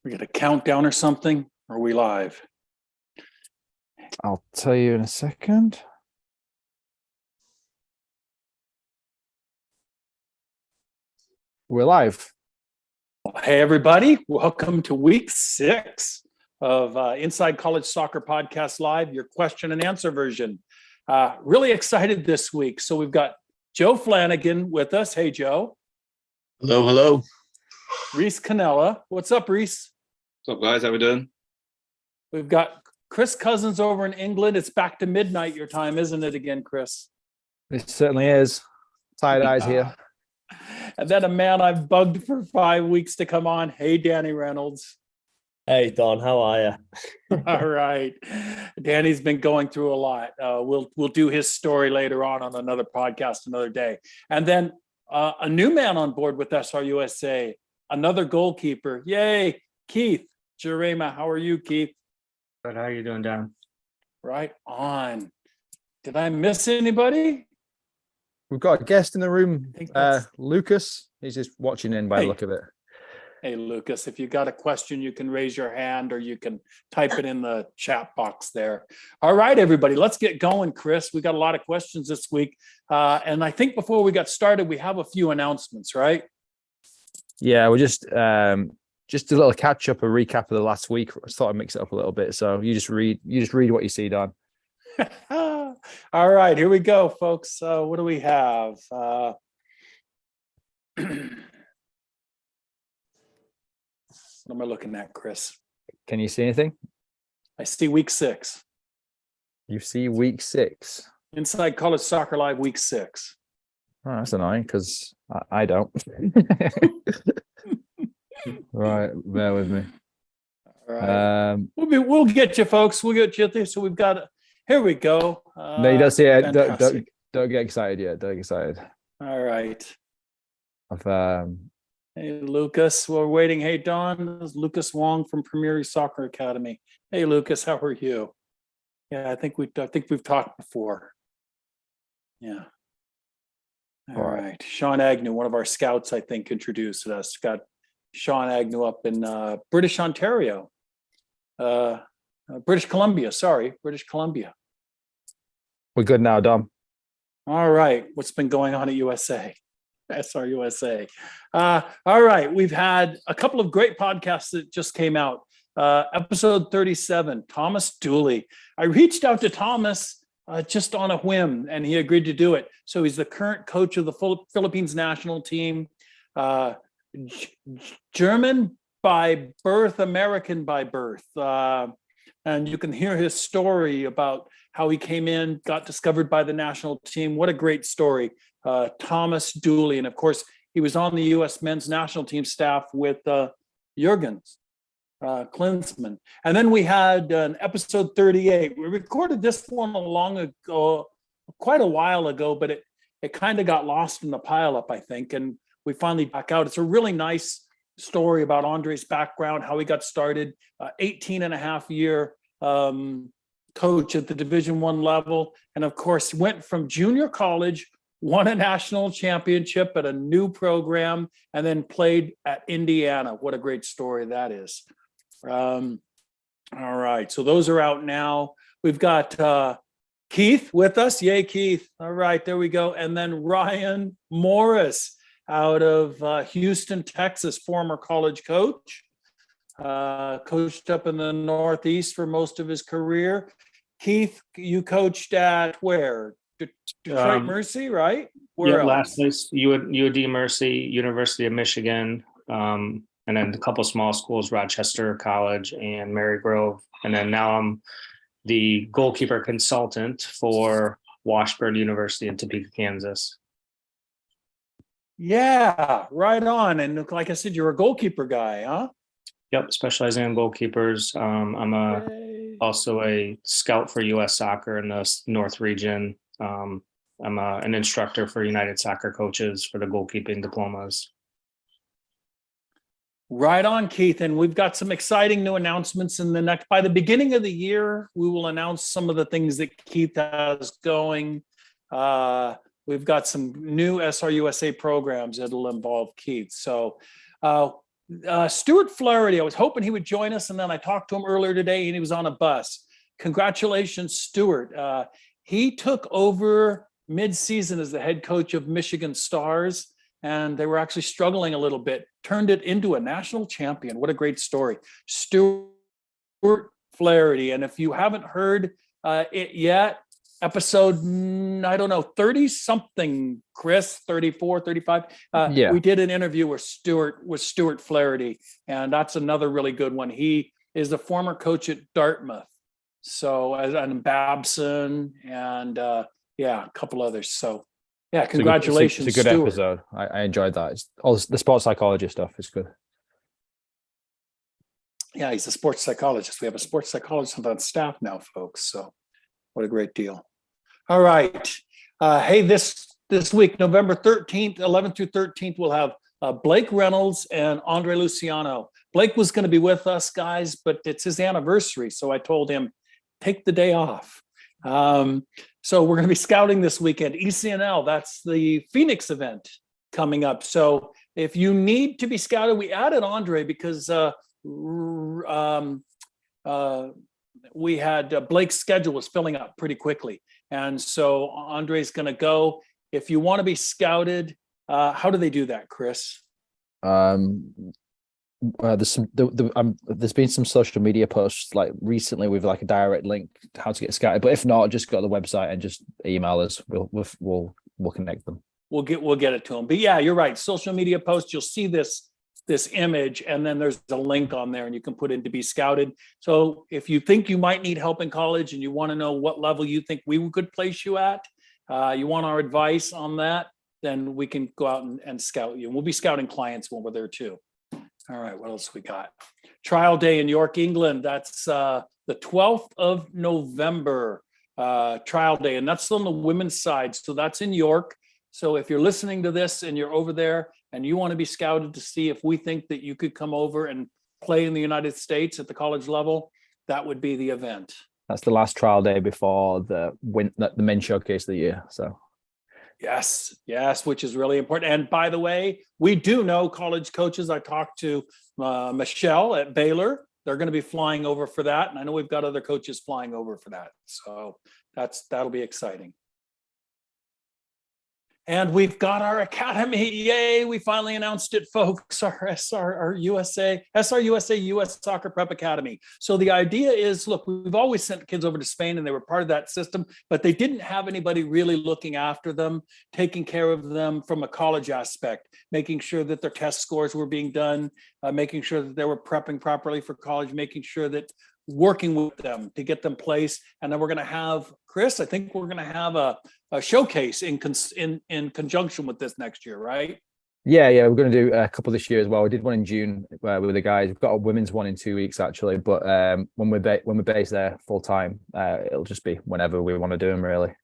We got a countdown or something? Are we live? I'll tell you in a second. We're live. Hey, everybody. Welcome to week 6 of Inside College Soccer Podcast Live, your question and answer version. Really excited this week. So we've got Joe Flanagan with us. Hey, Joe. Hello, hello. Reese Canella. What's up, Reese? What's up, guys? How we doing? We've got Chris Cousins over in England. It's back to midnight your time, isn't it again, Chris? It certainly is. Tired eyes here. And then a man I've bugged for 5 weeks to come on. Hey, Danny Reynolds. Hey, Don, how are you? All right. Danny's been going through a lot. We'll do his story later on another podcast another day. And then a new man on board with SRUSA, another goalkeeper. Yay, Keith Jarema. How are you, Keith? Good. How are you doing, Dan? Right on. Did I miss anybody? We've got a guest in the room, I think that's- Lucas. He's just watching in by the Hey. look of it. Hey, Lucas, if you got a question, you can raise your hand or you can type it in the chat box there. All right, everybody, let's get going, Chris. We got a lot of questions this week. And I think before we got started, we have a few announcements, right? Yeah, we're just a little catch up, a recap of the last week. I thought I'd mix it up a little bit. So you just read what you see, Don. All right, here we go, folks. What do we have? What am I looking at, Chris? Can you see anything? I see week 6. You see week 6. Inside College Soccer Live, week 6. Oh, that's annoying because I don't. Right, bear with me. All right. Um, We'll get you, folks. We'll get you there. So we've got. Here we go. no, you don't see it. Fantastic. Don't get excited yet. Don't get excited. All right. I've Hey, Lucas. We're waiting. Hey, Don. This is Lucas Wong from Premier Soccer Academy. Hey, Lucas. How are you? Yeah, I think we've talked before. Yeah. All right. Sean Agnew, one of our scouts, I think, introduced us. Got Sean Agnew up in British Ontario. British Columbia. British Columbia. we're good now, Dom. All right. What's been going on at USA? SRUSA. All right. We've had a couple of great podcasts that just came out. Episode 37, Thomas Dooley. I reached out to Thomas just on a whim, and he agreed to do it. So he's the current coach of the Philippines national team. German by birth, American by birth. And you can hear his story about how he came in, got discovered by the national team. What a great story. Thomas Dooley. And of course, he was on the U.S. men's national team staff with Jurgens Klinsmann. And then we had an episode 38. We recorded this one quite a while ago, but it kind of got lost in the pileup, I think. And we finally back out. It's a really nice story about Andre's background, how he got started, 18 and a half year coach at the Division I level. And of course, went from junior college, won a national championship at a new program, and then played at Indiana. What a great story that is. All right, so those are out now. We've got Keith with us. Yay, Keith. All right, there we go. And then Ryan Morris out of Houston, Texas, former college coach. Coached up in the Northeast for most of his career. Keith, you coached at where? Detroit Mercy, right? Where else? Last place, UD Mercy, University of Michigan, and then a couple small schools, Rochester College and Marygrove. And then now I'm the goalkeeper consultant for Washburn University in Topeka, Kansas. Yeah, right on. And like I said, you're a goalkeeper guy, huh? Yep, specializing in goalkeepers. I'm also a scout for U.S. Soccer in the North region. I'm an instructor for United Soccer Coaches for the goalkeeping diplomas. Right on, Keith. And we've got some exciting new announcements by the beginning of the year, we will announce some of the things that Keith has going. We've got some new SRUSA programs that'll involve Keith. So Stuart Flaherty, I was hoping he would join us, and then I talked to him earlier today, and he was on a bus. Congratulations, Stuart. He took over mid-season as the head coach of Michigan Stars, and they were actually struggling a little bit. Turned it into a national champion. What a great story. Stuart Flaherty. And if you haven't heard it yet, episode, I don't know, 30 something, Chris, 34, 35. Yeah. We did an interview with Stuart Flaherty, and that's another really good one. He is a former coach at Dartmouth. So, and Babson, and a couple others. So, yeah, congratulations. It's a good Stuart. episode. I enjoyed that. It's all the sports psychology stuff is good. Yeah, he's a sports psychologist. We have a sports psychologist on staff now, folks. So what a great deal. All right. Hey, this week, November 13th, 11th through 13th, we'll have Blake Reynolds and Andre Luciano. Blake was going to be with us, guys, but it's his anniversary. So I told him, take the day off. So we're going to be scouting this weekend. ECNL, that's the Phoenix event coming up. So if you need to be scouted, we added Andre because we had Blake's schedule was filling up pretty quickly. And so Andre's going to go. If you want to be scouted, how do they do that, Chris? There's been some social media posts like recently with like a direct link to how to get scouted. But if not, just go to the website and just email us. We'll connect them. We'll get it to them. But yeah, you're right. Social media posts, you'll see this image, and then there's a link on there and you can put in to be scouted. So if you think you might need help in college and you want to know what level you think we could place you at, you want our advice on that, then we can go out and scout you. And we'll be scouting clients when we're there too. All right, what else we got? Trial day in York, England. That's the 12th of November, trial day. And that's on the women's side. So that's in York. So if you're listening to this and you're over there and you want to be scouted to see if we think that you could come over and play in the United States at the college level, that would be the event. That's the last trial day before the men's showcase of the year. So yes, which is really important. And by the way, we do know college coaches. I talked to Michelle at Baylor. They're going to be flying over for that. And I know we've got other coaches flying over for that. So that'll be exciting. And we've got our academy. Yay, we finally announced it, folks. Our SR USA US Soccer Prep Academy. So the idea is, look, we've always sent kids over to Spain and they were part of that system, but they didn't have anybody really looking after them, taking care of them from a college aspect, making sure that their test scores were being done, making sure that they were prepping properly for college, making sure that working with them to get them placed. And then we're going to have, Chris, I think we're going to have a showcase in conjunction with this next year, right? Yeah, we're going to do a couple this year as well. We did one in June with the guys. We've got a women's one in 2 weeks actually, but when we're based there full time, it'll just be whenever we want to do them, really.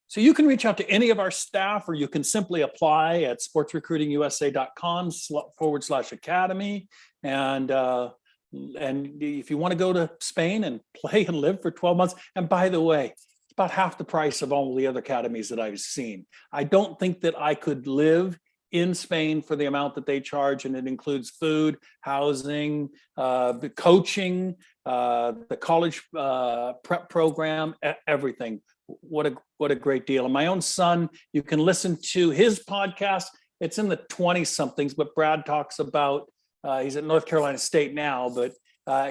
So you can reach out to any of our staff, or you can simply apply at sportsrecruitingusa.com/academy. And if you want to go to Spain and play and live for 12 months, and by the way, it's about half the price of all the other academies that I've seen. I don't think that I could live in Spain for the amount that they charge, and it includes food, housing, the coaching, the college prep program, everything. What a great deal. And my own son, you can listen to his podcast. It's in the 20 somethings, but Brad talks about, he's at North Carolina State now, but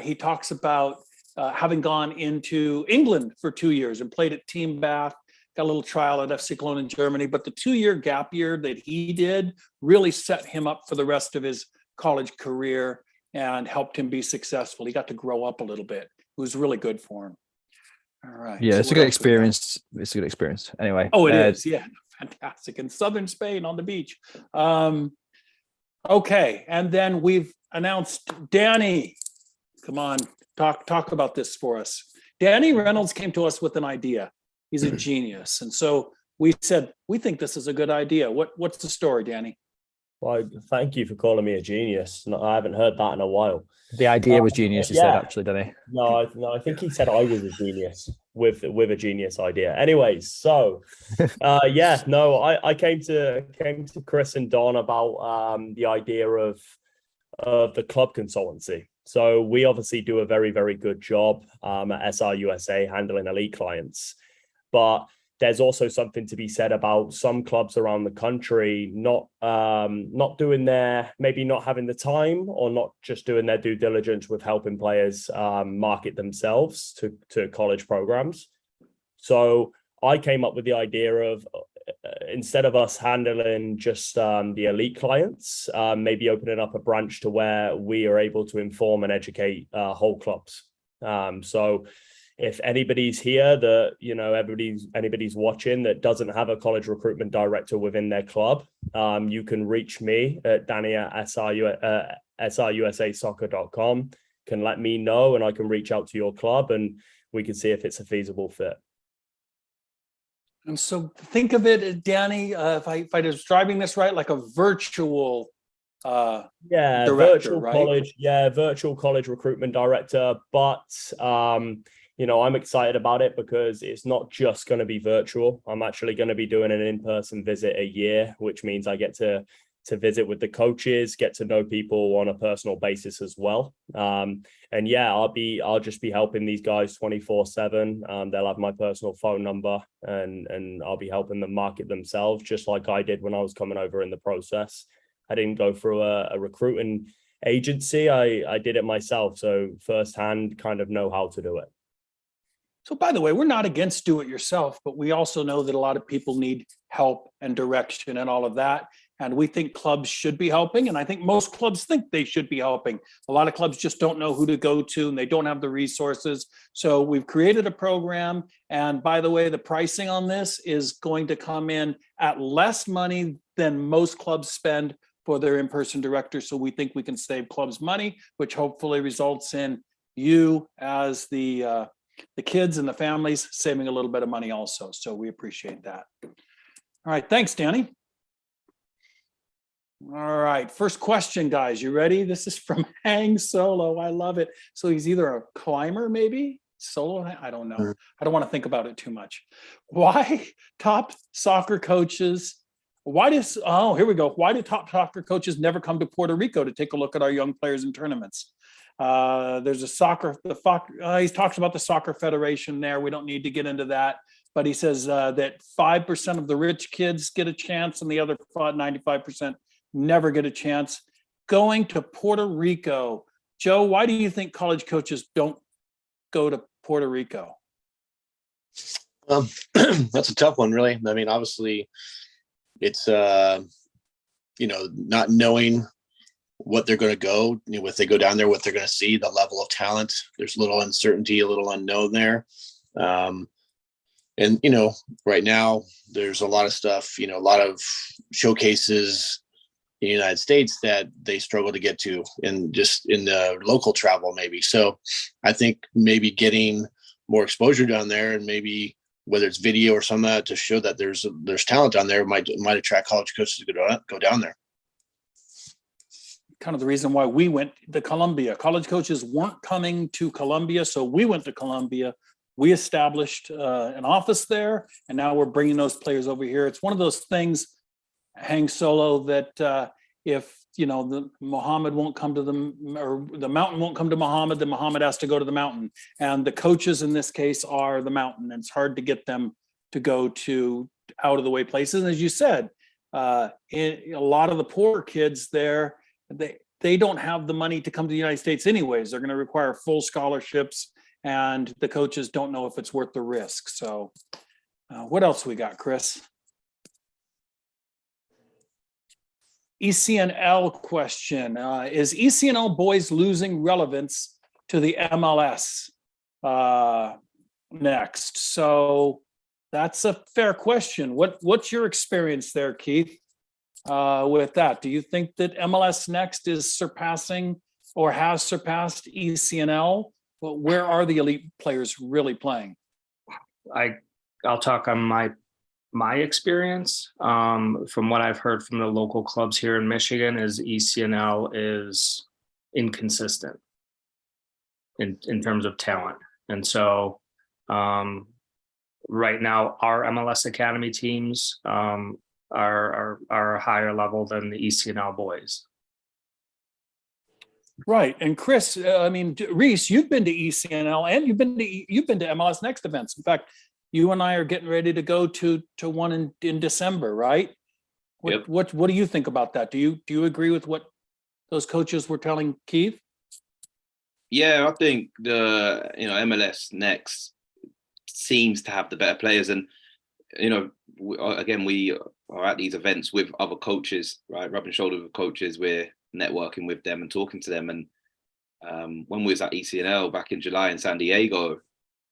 he talks about having gone into England for 2 years and played at Team Bath, got a little trial at FC Cologne in Germany, but the 2-year gap year that he did really set him up for the rest of his college career and helped him be successful. He got to grow up a little bit. It was really good for him. All right. Yeah, so it's a good experience. It's a good experience. Anyway. Oh, it is. Yeah, fantastic. In southern Spain on the beach. Okay, and then we've announced Danny. Come on, talk about this for us. Danny Reynolds came to us with an idea. He's a genius, and so we said we think this is a good idea. What's the story, Danny? Well, thank you for calling me a genius. No, I haven't heard that in a while. The idea was genius, you said, actually, didn't he? No, I think he said I was a genius with a genius idea. Anyways, so I came to Chris and Don about the idea of of the club consultancy. So we obviously do a very, very good job at SR USA handling elite clients. But there's also something to be said about some clubs around the country not doing maybe not having the time, or not just doing their due diligence with helping players market themselves to college programs. So I came up with the idea of, instead of us handling just the elite clients, maybe opening up a branch to where we are able to inform and educate whole clubs. So if anybody's here that, anybody's watching that doesn't have a college recruitment director within their club, you can reach me at Danny at srusasoccer.com, can let me know, and I can reach out to your club and we can see if it's a feasible fit. And so think of it, Danny, if I was driving this right, like a virtual director, virtual right? college, virtual college recruitment director. But I'm excited about it because it's not just going to be virtual. I'm actually going to be doing an in-person visit a year, which means I get to visit with the coaches, get to know people on a personal basis as well. I'll just be helping these guys 24/7. They'll have my personal phone number, and I'll be helping them market themselves, just like I did when I was coming over in the process. I didn't go through a recruiting agency. I did it myself. So firsthand kind of know how to do it. So by the way, we're not against do it yourself, but we also know that a lot of people need help and direction and all of that. And we think clubs should be helping. And I think most clubs think they should be helping. A lot of clubs just don't know who to go to and they don't have the resources. So we've created a program. And by the way, the pricing on this is going to come in at less money than most clubs spend for their in-person directors. So we think we can save clubs money, which hopefully results in you as the kids and the families saving a little bit of money also. So we appreciate that. All right, thanks, Danny. All right, first question, guys. You ready? This is from Hang Solo. I love it. So he's either a climber, maybe solo. I don't know. I don't want to think about it too much. Why top soccer coaches? Why do top soccer coaches never come to Puerto Rico to take a look at our young players in tournaments? There's he talks about the soccer federation there. We don't need to get into that, but he says that 5% of the rich kids get a chance and the other 95% never get a chance. Going to Puerto Rico, Joe, why do you think college coaches don't go to Puerto Rico? That's a tough one, really. I mean, obviously it's not knowing what they're going to go, if they go down there, what they're going to see, the level of talent. There's a little uncertainty, a little unknown there. Right now there's a lot of stuff, a lot of showcases in the United States that they struggle to get to, and just in the local travel maybe. So I think maybe getting more exposure down there, and maybe whether it's video or some of that to show that there's talent down there might attract college coaches to go down there. Kind of the reason why we went to Columbia. College coaches weren't coming to Columbia, so we went to Columbia. We established an office there, and now we're bringing those players over here. It's one of those things, Hang Solo, that if the Muhammad won't come to them, or the mountain won't come to Muhammad, then Muhammad has to go to the mountain. And the coaches in this case are the mountain. And it's hard to get them to go to out of the way places. And as you said, a lot of the poor kids there, they don't have the money to come to the United States anyways. They're going to require full scholarships, and the coaches don't know if it's worth the risk. So what else we got, Chris? ECNL question. Is ECNL boys losing relevance to the MLS next? So that's a fair question. What's your experience there, Keith, with that? Do you think that MLS Next is surpassing or has surpassed ECNL? Well, where are the elite players really playing? I'll talk on my experience. From what I've heard from the local clubs here in Michigan, is ECNL is inconsistent in terms of talent. And so right now our MLS Academy teams are a higher level than the ECNL boys. Right. And Chris, I mean, Reese, you've been to ECNL and you've been to MLS Next events. In fact, you and I are getting ready to go to one in December, right? Yep. What do you think about that? Do you agree with what those coaches were telling Keith? Yeah, I think the MLS Next seems to have the better players, and we are at these events with other coaches, right? Rubbing shoulders with coaches, we're networking with them and talking to them. And when we was at ECNL back in July in San Diego,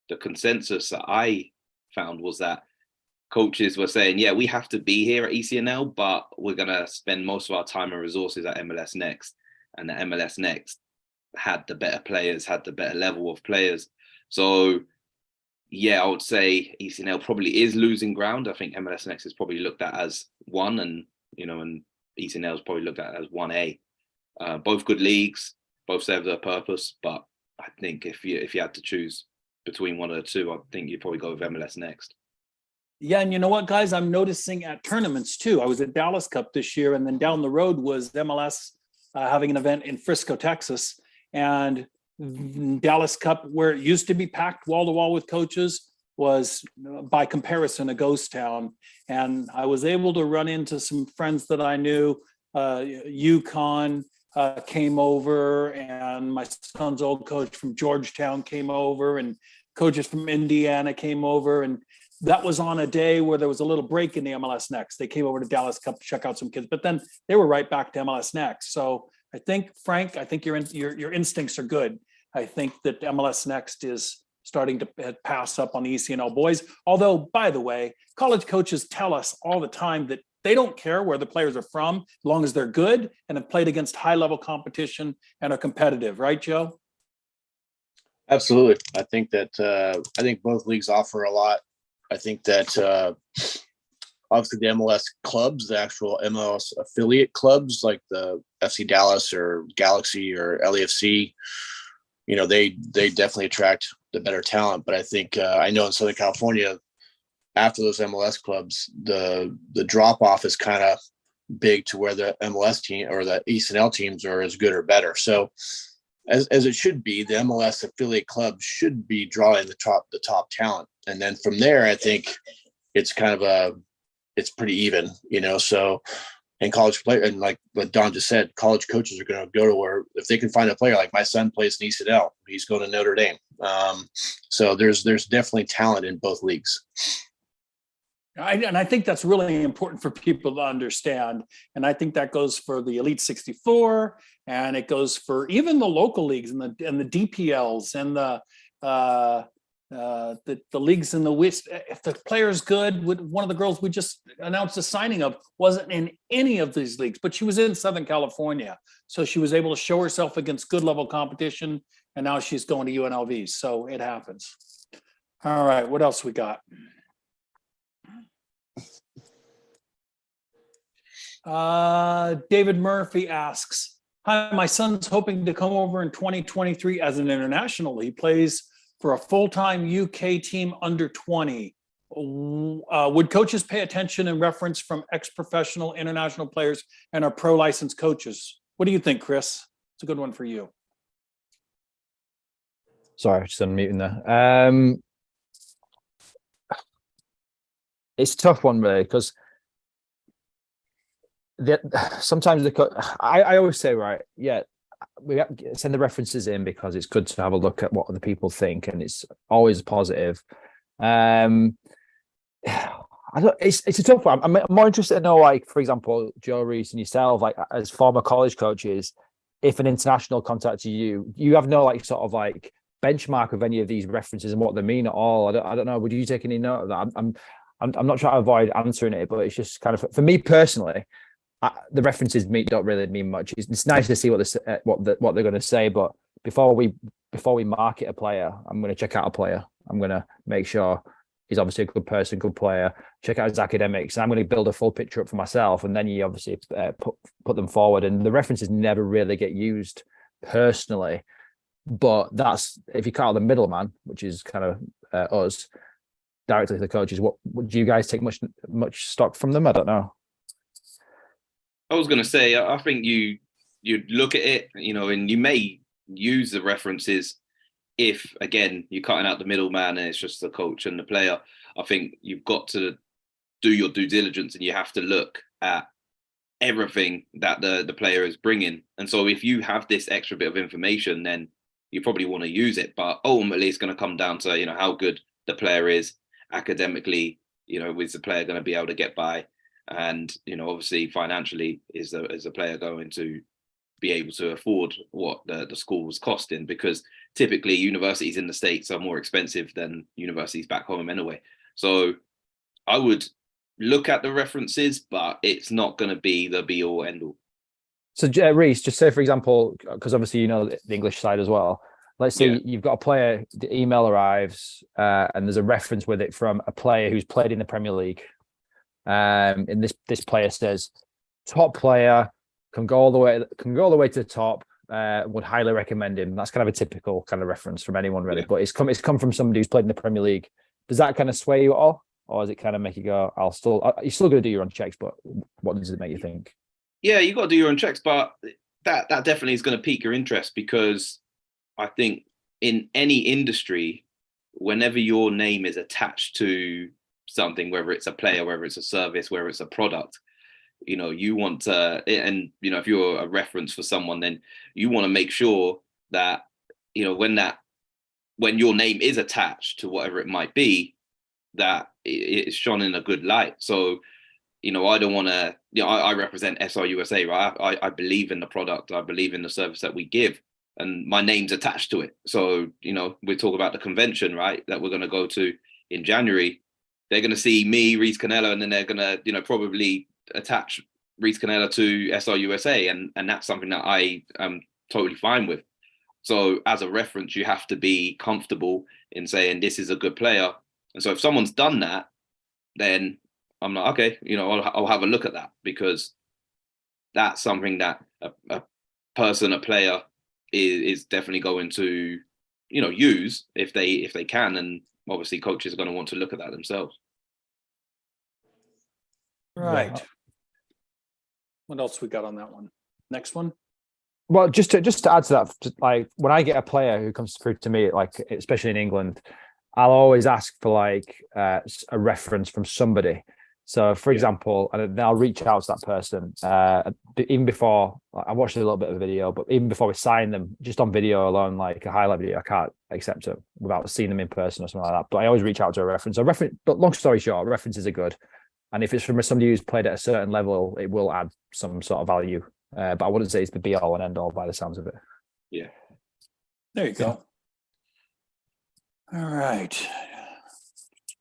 the consensus that I found was that coaches were saying, yeah, we have to be here at ECNL, but we're going to spend most of our time and resources at MLS Next. And the MLS Next had the better players, had the better level of players. So, yeah, I would say ECNL probably is losing ground. I think MLS Next is probably looked at as one, and ECNL is probably looked at as 1A. Both good leagues, both serve their purpose. But I think if you had to choose between one of the two, I think you'd probably go with MLS Next. Yeah, and you know what, guys? I'm noticing at tournaments too. I was at Dallas Cup this year, and then down the road was MLS having an event in Frisco, Texas. And Dallas Cup, where it used to be packed wall to wall with coaches, was by comparison a ghost town. And I was able to run into some friends that I knew. UConn came over, and my son's old coach from Georgetown came over, and coaches from Indiana came over. And that was on a day where there was a little break in the MLS Next. They came over to Dallas Cup to check out some kids, but then they were right back to MLS Next. So I think, Frank, your instincts are good. I think that MLS Next is starting to pass up on the ECNL boys. Although, by the way, college coaches tell us all the time that they don't care where the players are from, as long as they're good and have played against high-level competition and are competitive. Right, Joe? Absolutely. I think both leagues offer a lot. I think that obviously the MLS clubs, the actual MLS affiliate clubs like the FC Dallas or Galaxy or LAFC, they definitely attract the better talent. But I think I know in Southern California, after those MLS clubs, the drop off is kind of big to where the MLS team or the ECNL teams are as good or better. So as it should be, the MLS affiliate clubs should be drawing the top talent. And then from there, I think it's kind of it's pretty even, so, and college player, and like what Don just said, college coaches are going to go to where, if they can find a player, like my son plays in ECNL, he's going to Notre Dame. So there's definitely talent in both leagues. And I think that's really important for people to understand. And I think that goes for the Elite 64, and it goes for even the local leagues and the DPLs and the leagues in the West. If the player's good, one of the girls we just announced a signing of wasn't in any of these leagues, but she was in Southern California. So she was able to show herself against good level competition, and now she's going to UNLV. So it happens. All right, what else we got? David Murphy asks, hi, my son's hoping to come over in 2023 as an international. He plays for a full-time UK team under 20. Would coaches pay attention and reference from ex-professional international players and our pro licensed coaches? What do you think, Chris? It's a good one for you. Sorry, just unmuting there. It's a tough one, really, because sometimes I always say, right, yeah, we have to send the references in because it's good to have a look at what other people think, and it's always positive. It's a tough one. I'm more interested to know, like, for example, Joe Reese and yourself, like as former college coaches, if an international contacted you, you have no like sort of like benchmark of any of these references and what they mean at all. I don't know. Would you take any note of that? I'm not trying to avoid answering it, but it's just kind of, for me personally, the references don't really mean much. It's nice to see what they're going to say, but before we market a player, I'm going to check out a player. I'm going to make sure he's obviously a good person, good player. Check out his academics, and I'm going to build a full picture up for myself. And then you obviously put them forward. And the references never really get used personally, but that's if you cut out the middleman, which is kind of us, directly to the coaches. What would you guys take much stock from them? I don't know. I was going to say, I think you you look at it, and you may use the references if, again, you're cutting out the middleman and it's just the coach and the player. I think you've got to do your due diligence and you have to look at everything that the player is bringing. And so if you have this extra bit of information, then you probably want to use it. But ultimately, it's going to come down to, how good the player is academically. Is the player going to be able to get by? And, obviously financially, is the player going to be able to afford what the school was costing? Because typically universities in the States are more expensive than universities back home anyway. So I would look at the references, but it's not going to be the be all end all. So Reese, just say, for example, because obviously the English side as well. Let's say you've got a player, the email arrives, and there's a reference with it from a player who's played in the Premier League. And this player says, top player, can go all the way to the top. Would highly recommend him. That's kind of a typical kind of reference from anyone, really. Yeah. But it's come from somebody who's played in the Premier League. Does that kind of sway you at all, or does it kind of make you go, you're still going to do your own checks, but what does it make you think? Yeah, you got to do your own checks, but that definitely is going to pique your interest, because I think in any industry, whenever your name is attached to something, whether it's a player, whether it's a service, whether it's a product, you want to, and if you're a reference for someone, then you want to make sure that when your name is attached to whatever it might be, that it's shone in a good light. So I don't want to, I represent SRUSA, right? I believe in the product, I believe in the service that we give, and my name's attached to it. So we talk about the convention, right, that we're going to go to in January. They're going to see me, Reece Cannella, and then they're going to probably attach Reece Cannella to SRUSA, and that's something that I am totally fine with. So as a reference, you have to be comfortable in saying this is a good player. And so if someone's done that, then I'm like, okay, I'll have a look at that, because that's something that a player is definitely going to use if they can, and obviously coaches are going to want to look at that themselves. Right. Yeah. What else we got on that one? Next one. Well, just to add to that, like when I get a player who comes through to me, like especially in England, I'll always ask for a reference from somebody. So, for example, and I'll reach out to that person even before I watched a little bit of a video, but even before we sign them, just on video alone, like a highlight video, I can't accept it without seeing them in person or something like that. But I always reach out to a reference. But long story short, references are good. And if it's from somebody who's played at a certain level, it will add some sort of value. But I wouldn't say it's the be all and end all by the sounds of it. Yeah. There you go. All right.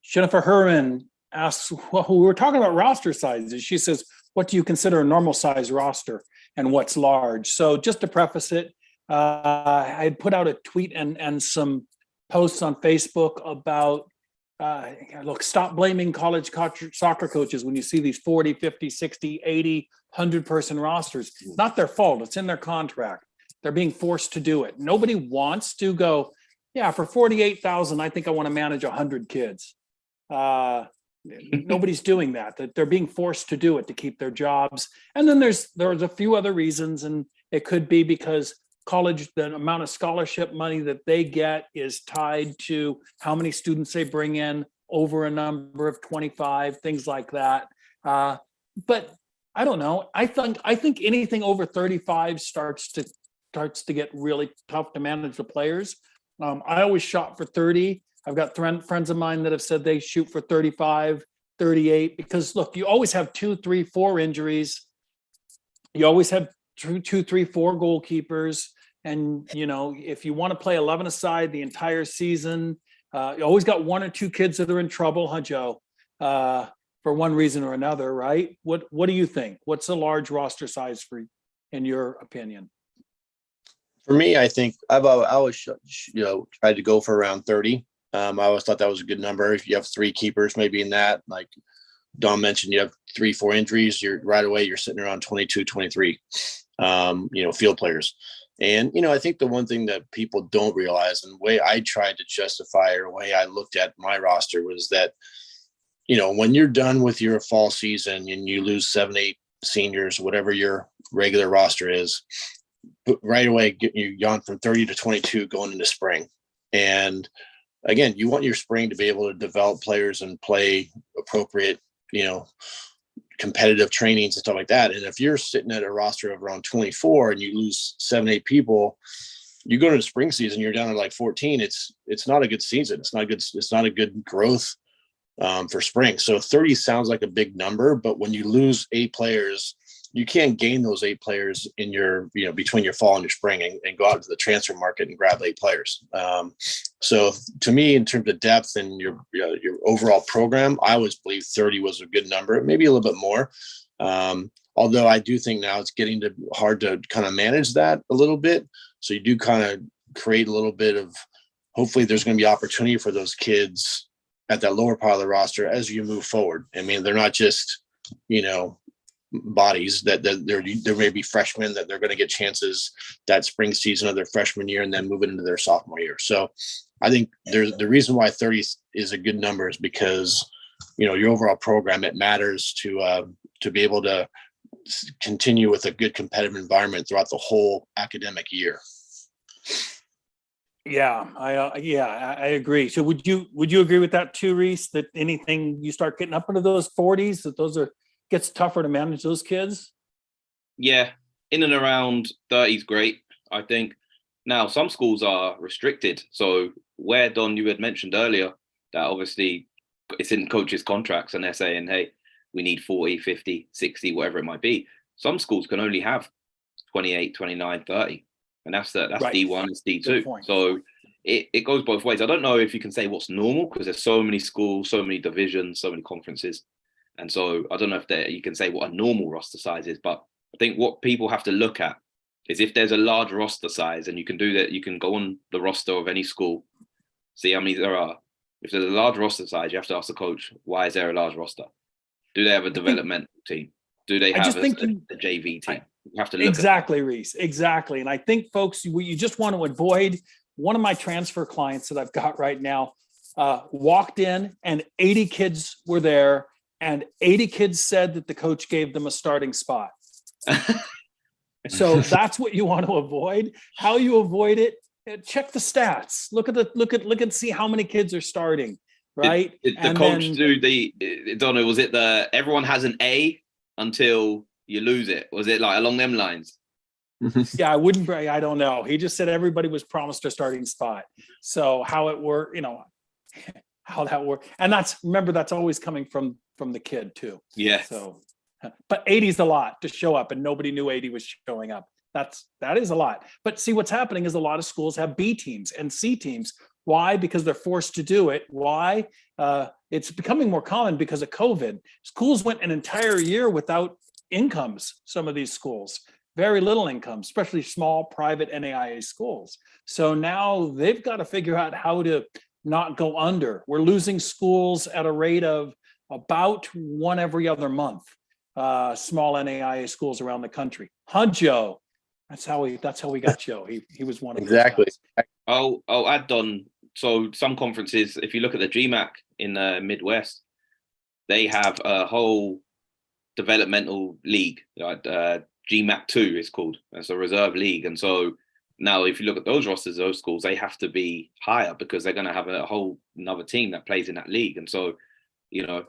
Jennifer Herman asks, well, we were talking about roster sizes. She says, what do you consider a normal size roster and what's large? So just to preface it, I had put out a tweet and some posts on Facebook about, look, stop blaming college soccer coaches when you see these 40, 50, 60, 80, 100-person rosters. It's not their fault. It's in their contract. They're being forced to do it. Nobody wants to go, yeah, for $48,000, I think I want to manage 100 kids. Nobody's doing that. That they're being forced to do it to keep their jobs. And then there's a few other reasons, and it could be because college, the amount of scholarship money that they get is tied to how many students they bring in over a number of 25, things like that. But I don't know. I think anything over 35 starts to get really tough to manage the players. I always shot for 30. I've got friends of mine that have said they shoot for 35, 38, because look, you always have 2, 3, 4 injuries. You always have 2, 3, 4 goalkeepers. And, if you want to play 11 aside the entire season, you always got 1 or 2 kids that are in trouble, huh, Joe? For one reason or another, right? What do you think? What's a large roster size in your opinion? For me, I think I always, tried to go for around 30. I always thought that was a good number. If you have 3 keepers, maybe in that, like Don mentioned, you have 3, 4 injuries, you're sitting around 22, 23, field players. And, I think the one thing that people don't realize, and the way I tried to justify or the way I looked at my roster was that, when you're done with your fall season and you lose 7, 8 seniors, whatever your regular roster is, right away you gone from 30 to 22 going into spring. And again, you want your spring to be able to develop players and play appropriate, competitive trainings and stuff like that. And if you're sitting at a roster of around 24 and you lose 7-8 people, you go to the spring season, you're down to like 14. It's not a good season. It's not a good growth for spring. So 30 sounds like a big number, but when you lose 8 players, you can't gain those 8 players in your, between your fall and your spring and go out to the transfer market and grab 8 players. So to me, in terms of depth and your overall program, I always believe 30 was a good number, maybe a little bit more. Although I do think now it's getting hard to kind of manage that a little bit. So you do kind of create a little bit of, hopefully there's going to be opportunity for those kids at that lower part of the roster as you move forward. I mean, they're not just, bodies that there may be freshmen that they're going to get chances that spring season of their freshman year and then moving into their sophomore year. So I think the reason why 30 is a good number is because, your overall program, it matters to be able to continue with a good competitive environment throughout the whole academic year. Yeah, I agree. So would you agree with that too, Reese, that anything you start getting up into those 40s, that gets tougher to manage those kids? Yeah, in and around 30 is great, I think. Now, some schools are restricted. So where, Don, you had mentioned earlier that obviously it's in coaches' contracts and they're saying, hey, we need 40, 50, 60, whatever it might be. Some schools can only have 28, 29, 30. And that's right. D1, it's D2. So it goes both ways. I don't know if you can say what's normal because there's so many schools, so many divisions, so many conferences. And so I don't know if you can say what a normal roster size is, but I think what people have to look at is if there's a large roster size, and you can do that, you can go on the roster of any school, see how many there are. If there's a large roster size, you have to ask the coach, why is there a large roster? Do they have a developmental team? Do they have a JV team? You have to look exactly, Reese. Exactly. And I think, folks, you just want to avoid one of my transfer clients that I've got right now walked in and 80 kids were there. And 80 kids said that the coach gave them a starting spot. So that's what you want to avoid. How you avoid it? Check the stats. Look and see how many kids are starting. Right? Did the coach do Donna? Was it everyone has an A until you lose it? Was it like along them lines? Yeah, I don't know. He just said everybody was promised a starting spot. So how it worked, how that worked, and that's always coming from the kid too. Yeah. So, but 80 is a lot to show up, and nobody knew 80 was showing up. That is a lot. But see, what's happening is a lot of schools have B teams and C teams. Why? Because they're forced to do it. Why? It's becoming more common because of COVID. Schools went an entire year without incomes. Some of these schools, very little income, especially small private NAIA schools. So now they've got to figure out how to not go under. We're losing schools at a rate of about one every other month. Small NAIA schools around the country. Joe. That's how we got Joe. He was one of exactly. I'll add on. So some conferences, if you look at the GMAC in the Midwest, they have a whole developmental league. GMAC 2 is called. It's a reserve league. And so now if you look at those rosters, those schools, they have to be higher because they're going to have a whole another team that plays in that league. And so,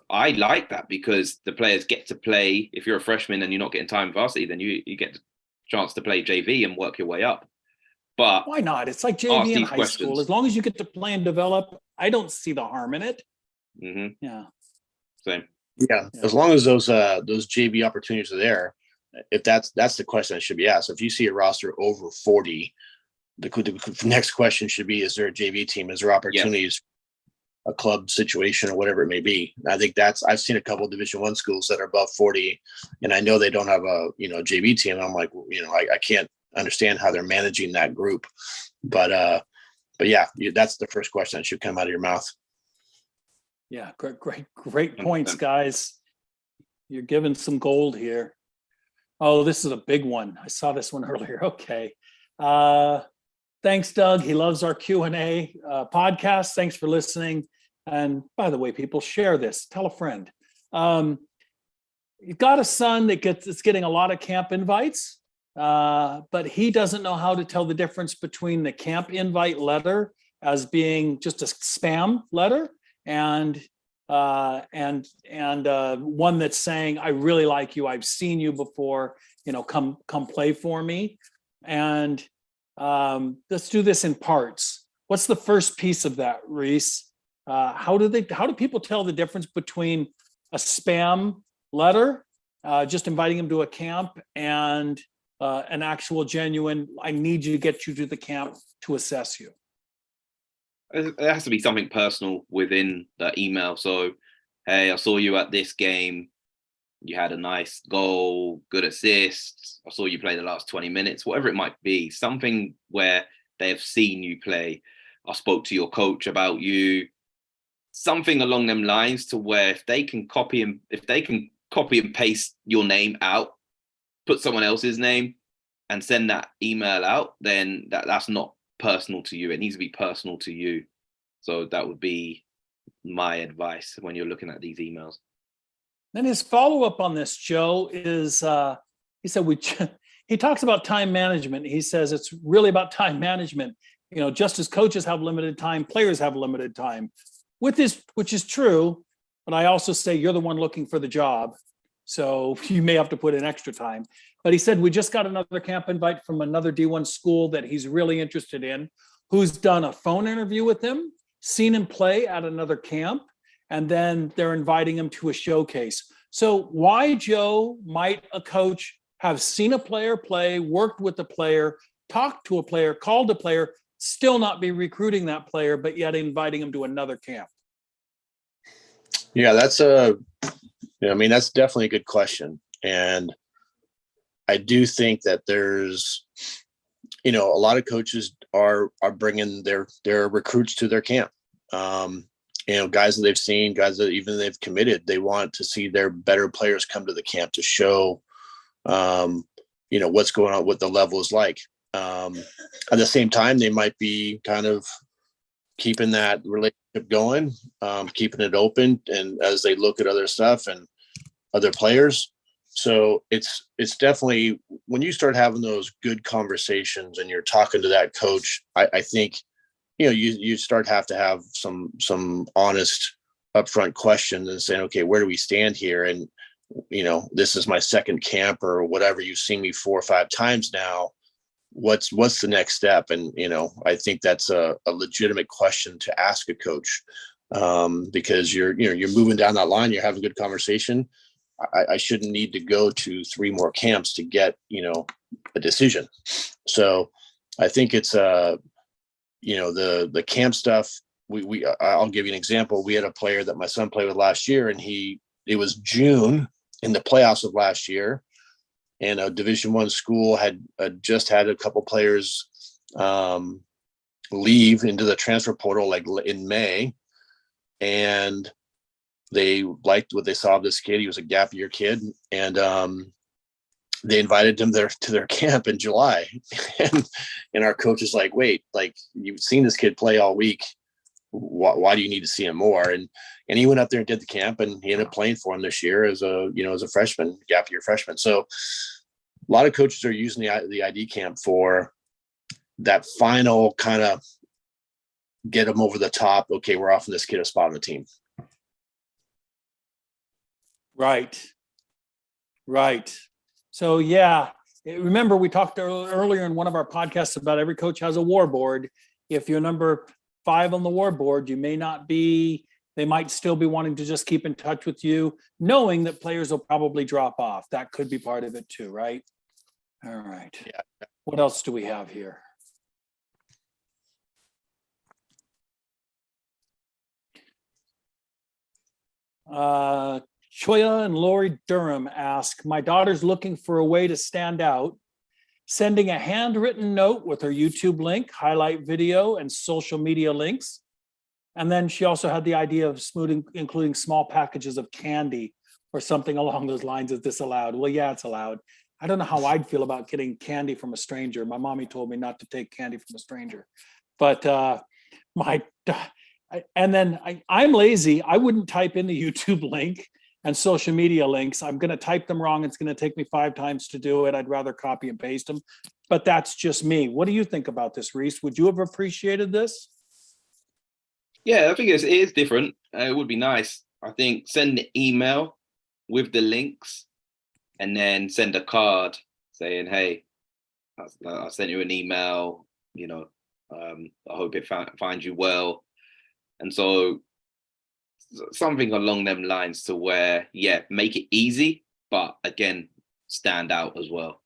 I like that because the players get to play. If you're a freshman and you're not getting time varsity, then you get the chance to play JV and work your way up. But why not? It's like JV in high school. As long as you get to play and develop, I don't see the harm in it. Mm-hmm. Yeah. Same. Yeah. As long as those JV opportunities are there, if that's the question that should be asked. If you see a roster over 40, the next question should be: is there a JV team? Is there opportunities? A club situation or whatever it may be. I think I've seen a couple of Division I schools that are above 40, and I know they don't have a JV team. And I'm like, I can't understand how they're managing that group. But yeah, that's the first question that should come out of your mouth. Yeah, great points, guys. You're giving some gold here. Oh, this is a big one. I saw this one earlier. Okay. Thanks, Doug. He loves our Q&A podcast. Thanks for listening. And by the way, people, share this. Tell a friend. You've got a son that's getting a lot of camp invites. but he doesn't know how to tell the difference between the camp invite letter as being just a spam letter and one that's saying, I really like you, I've seen you before, come play for me. And let's do this in parts. What's the first piece of that, Reese? How do people tell the difference between a spam letter, just inviting them to a camp, and an actual genuine, I need you to get you to the camp to assess you? There has to be something personal within that email. So, hey, I saw you at this game. You had a nice goal, good assist. I saw you play the last 20 minutes, whatever it might be. Something where they have seen you play. I spoke to your coach about you. Something along them lines, to where if they can copy and paste your name out, put someone else's name and send that email out, then that's not personal to you. It needs to be personal to you. So that would be my advice when you're looking at these emails. Then his follow-up on this, Joe, is he said he talks about time management. He says it's really about time management. Just as coaches have limited time, players have limited time. With this, which is true, but I also say you're the one looking for the job, so you may have to put in extra time. But he said we just got another camp invite from another D1 school that he's really interested in, who's done a phone interview with him, seen him play at another camp, and then they're inviting him to a showcase. So why, Joe, might a coach have seen a player play, worked with a player, talked to a player, called a player, still not be recruiting that player, but yet inviting him to another camp? Yeah, that's definitely a good question. And I do think that there's, a lot of coaches are bringing their recruits to their camp. Guys that they've seen, guys that even they've committed, they want to see their better players come to the camp to show, what's going on, what the level is like. At the same time, they might be kind of keeping that relationship going, keeping it open, and as they look at other stuff and other players. So it's definitely, when you start having those good conversations and you're talking to that coach, I think, you have to have some honest upfront questions and saying, okay, where do we stand here? And, this is my second camp or whatever. You've seen me 4 or 5 times now. What's the next step? And, I think that's a legitimate question to ask a coach, because you're moving down that line, you're having a good conversation. I shouldn't need to go to 3 more camps to get, a decision. So I think it's, the camp stuff. I'll give you an example. We had a player that my son played with last year, and it was June in the playoffs of last year. And a Division I school had just had a couple players leave into the transfer portal like in May, and they liked what they saw of this kid. He was a gap year kid, and they invited him to their camp in July. and our coach is like, wait, like, you've seen this kid play all week. Why do you need to see him more? And he went up there and did the camp, and he ended up playing for him this year as a freshman, gap year freshman. So a lot of coaches are using the ID camp for that final kind of get them over the top. Okay, we're offering this kid a spot on the team. Right. So yeah, remember we talked earlier in one of our podcasts about every coach has a war board. If you're number 5 on the war board, they might still be wanting to just keep in touch with you, knowing that players will probably drop off. That could be part of it too, right? All right. Yeah. What else do we have here? Choya and Lori Durham ask, my daughter's looking for a way to stand out, sending a handwritten note with her YouTube link, highlight video, and social media links. And then she also had the idea of including small packages of candy or something along those lines. Is this allowed? Well, yeah, it's allowed. I don't know how I'd feel about getting candy from a stranger. My mommy told me not to take candy from a stranger. But I'm lazy. I wouldn't type in the YouTube link and social media links. I'm going to type them wrong. It's going to take me 5 times to do it. I'd rather copy and paste them, but that's just me. What do you think about this, Reese? Would you have appreciated this? Yeah, I think it is different. It would be nice. I think send the email with the links and then send a card saying, hey, I sent you an email, I hope it finds you well. And so something along them lines to where, yeah, make it easy, but again, stand out as well.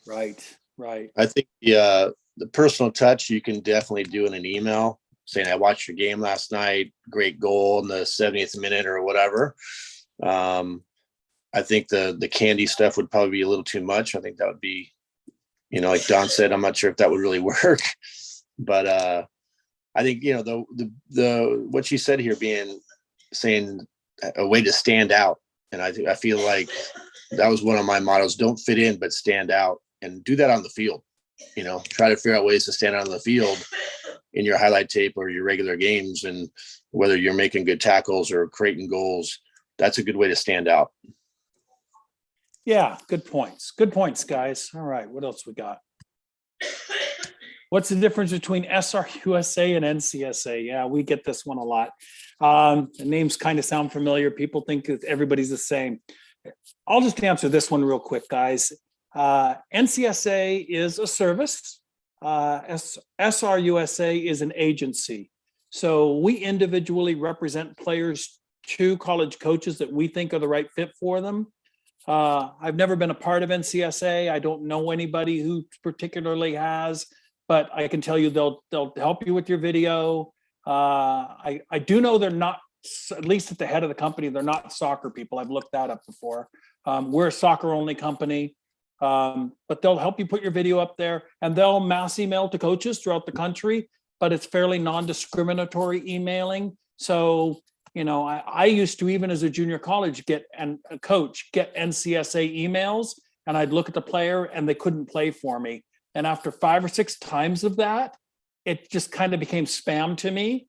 Right. I think the personal touch you can definitely do in an email saying, I watched your game last night, great goal in the 70th minute or whatever. I think the candy stuff would probably be a little too much. I think that would be, like Don said, I'm not sure if that would really work, but I think, the what you said here saying a way to stand out. And I feel like that was one of my mottos: don't fit in, but stand out, and do that on the field. Try to figure out ways to stand out on the field in your highlight tape or your regular games. And whether you're making good tackles or creating goals, that's a good way to stand out. Yeah, good points. Good points, guys. All right, what else we got? What's the difference between SRUSA and NCSA? Yeah, we get this one a lot. The names kind of sound familiar. People think that everybody's the same. I'll just answer this one real quick, guys. NCSA is a service. SRUSA is an agency. So we individually represent players to college coaches that we think are the right fit for them. I've never been a part of NCSA. I don't know anybody who particularly has, but I can tell you they'll help you with your video. I do know they're not, at least at the head of the company, they're not soccer people. I've looked that up before. We're a soccer only company, but they'll help you put your video up there, and they'll mass email to coaches throughout the country, but it's fairly non-discriminatory emailing. So, I used to, even as a junior college, get NCSA emails, and I'd look at the player and they couldn't play for me. And after 5 or 6 times of that, it just kind of became spam to me.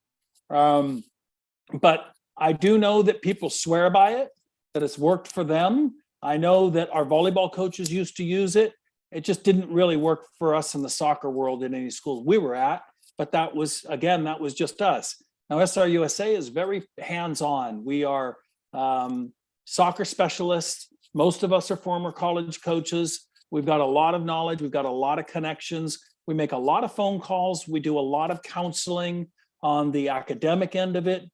But I do know that people swear by it, that it's worked for them. I know that our volleyball coaches used to use it. It just didn't really work for us in the soccer world in any schools we were at. But that was just us. Now, SRUSA is very hands-on. We are soccer specialists. Most of us are former college coaches. We've got a lot of knowledge. We've got a lot of connections. We make a lot of phone calls. We do a lot of counseling on the academic end of it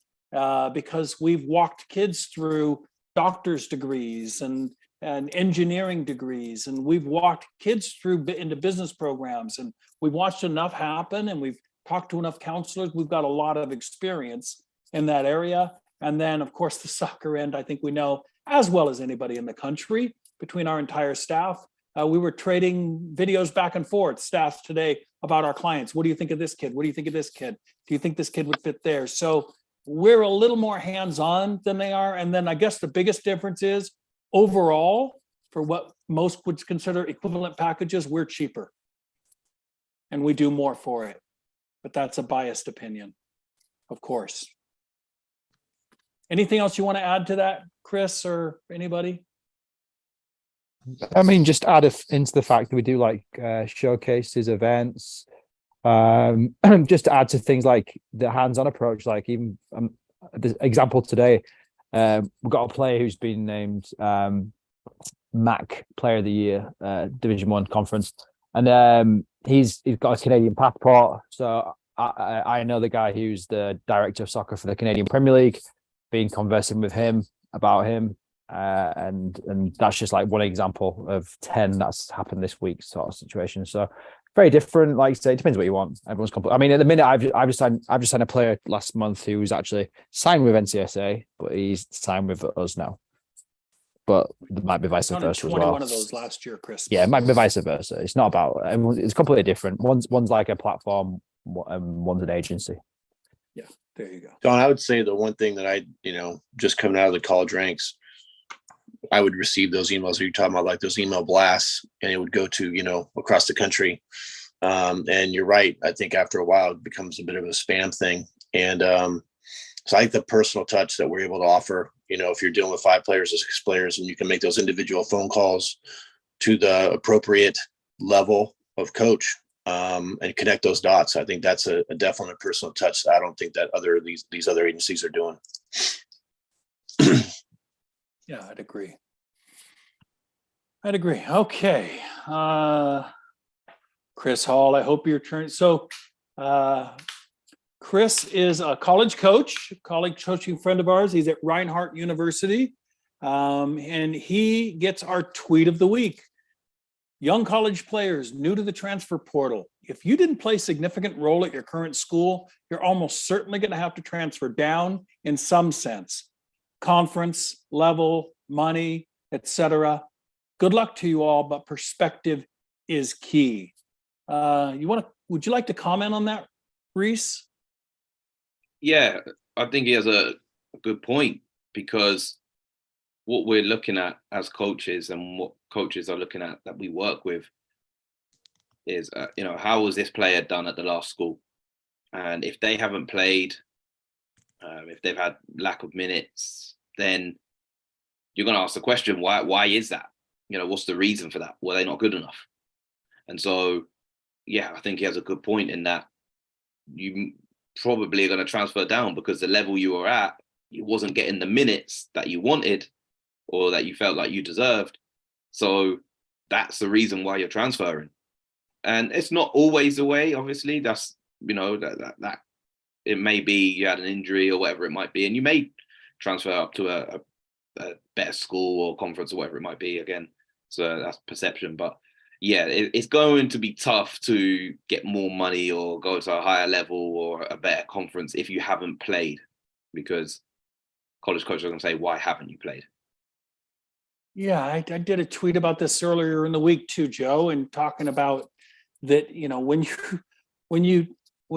because we've walked kids through doctor's degrees and engineering degrees, and we've walked kids through into business programs, and we've watched enough happen, and we've talked to enough counselors. We've got a lot of experience in that area. And then, of course, the soccer end, I think we know as well as anybody in the country between our entire staff. We were trading videos back and forth, staffs today, about our clients. What do you think of this kid? What do you think of this kid? Do you think this kid would fit there? So we're a little more hands-on than they are. And then I guess the biggest difference is overall, for what most would consider equivalent packages, we're cheaper and we do more for it. But that's a biased opinion, of course. Anything else you want to add to that, Chris, or anybody? I mean, just add into the fact that we do like showcases, events, just to add to things like the hands-on approach. Like even the example today, we've got a player who's been named MAC Player of the Year, Division 1 conference, and he's got a Canadian passport. So I know the guy who's the director of soccer for the Canadian Premier League, been conversing with him about him. And that's just like one example of 10 that's happened this week sort of situation. So very different. Like I say, it depends what you want. Everyone's I mean, at the minute, I've just signed a player last month who was actually signed with NCSA, but he's signed with us now. But it might be vice versa as well. 21 of those last year, Chris. Yeah, it might be vice versa. It's not about everyone. It's completely different. One's like a platform, and one's an agency. Yeah, there you go. Don, I would say the one thing that I, just coming out of the college ranks, I would receive those emails that you're talking about, like those email blasts, and it would go to, across the country. And you're right. I think after a while, it becomes a bit of a spam thing. And so I like the personal touch that we're able to offer, if you're dealing with 5 players or 6 players, and you can make those individual phone calls to the appropriate level of coach, and connect those dots. I think that's a definite personal touch that I don't think that these other agencies are doing. Yeah, I'd agree. Okay. Chris Hall, I hope your turn. So Chris is a college coaching friend of ours. He's at Reinhardt University. And he gets our tweet of the week. Young college players new to the transfer portal. If you didn't play a significant role at your current school, you're almost certainly going to have to transfer down in some sense. Conference, level, money, etc. Good luck to you all, but perspective is key. Would you like to comment on that, Reese? Yeah, I think he has a good point, because what we're looking at as coaches and what coaches are looking at that we work with is, how was this player done at the last school? And if they haven't played, if they've had lack of minutes, then you're going to ask the question, why is that? What's the reason for that? Were they not good enough? And so, yeah, I think he has a good point in that you probably are going to transfer down because the level you were at, you wasn't getting the minutes that you wanted or that you felt like you deserved. So that's the reason why you're transferring. And it's not always the way, obviously. That's, that it may be you had an injury or whatever it might be, and you may transfer up to a better school or conference or whatever it might be. Again, so that's perception. But yeah, it's going to be tough to get more money or go to a higher level or a better conference if you haven't played, because college coaches are going to say, why haven't you played? Yeah, I did a tweet about this earlier in the week too, Joe, and talking about that, when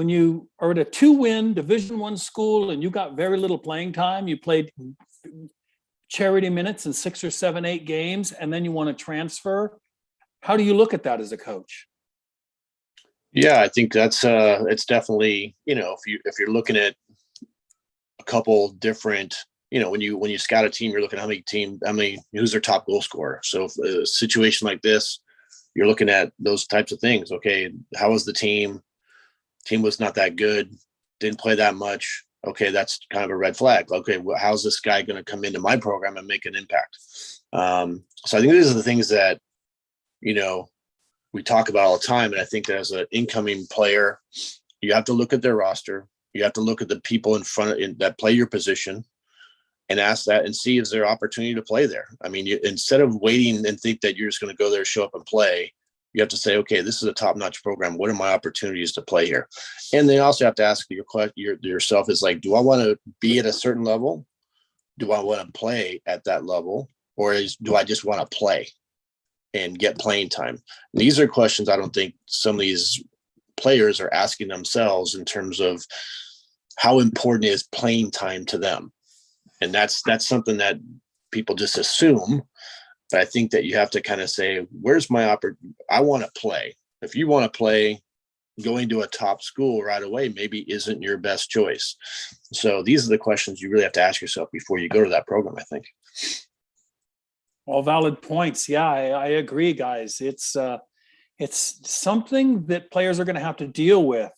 you are at a 2-win Division I school and you got very little playing time, you played charity minutes in 6 or 7, 8 games, and then you want to transfer. How do you look at that as a coach? Yeah, I think that's it's definitely, if you're looking at a couple different, when you scout a team, you're looking at who's their top goal scorer. So if a situation like this, you're looking at those types of things. Okay, how was the team? Team was not that good, didn't play that much. Okay, that's kind of a red flag. Okay, well, how's this guy going to come into my program and make an impact? So I think these are the things that, we talk about all the time. And I think that as an incoming player, you have to look at their roster. You have to look at the people in front that play your position and ask that and see, is there opportunity to play there? I mean, instead of waiting and think that you're just going to go there, show up and play, you have to say, okay, this is a top-notch program. What are my opportunities to play here? And then you also have to ask yourself is like, do I want to be at a certain level? Do I want to play at that level? Or do I just want to play and get playing time? These are questions I don't think some of these players are asking themselves in terms of how important is playing time to them. And that's something that people just assume. But I think that you have to kind of say, where's my opportunity? I want to play. If you want to play, going to a top school right away maybe isn't your best choice. So these are the questions you really have to ask yourself before you go to that program, I think. All valid points. Yeah, I agree, guys. It's something that players are going to have to deal with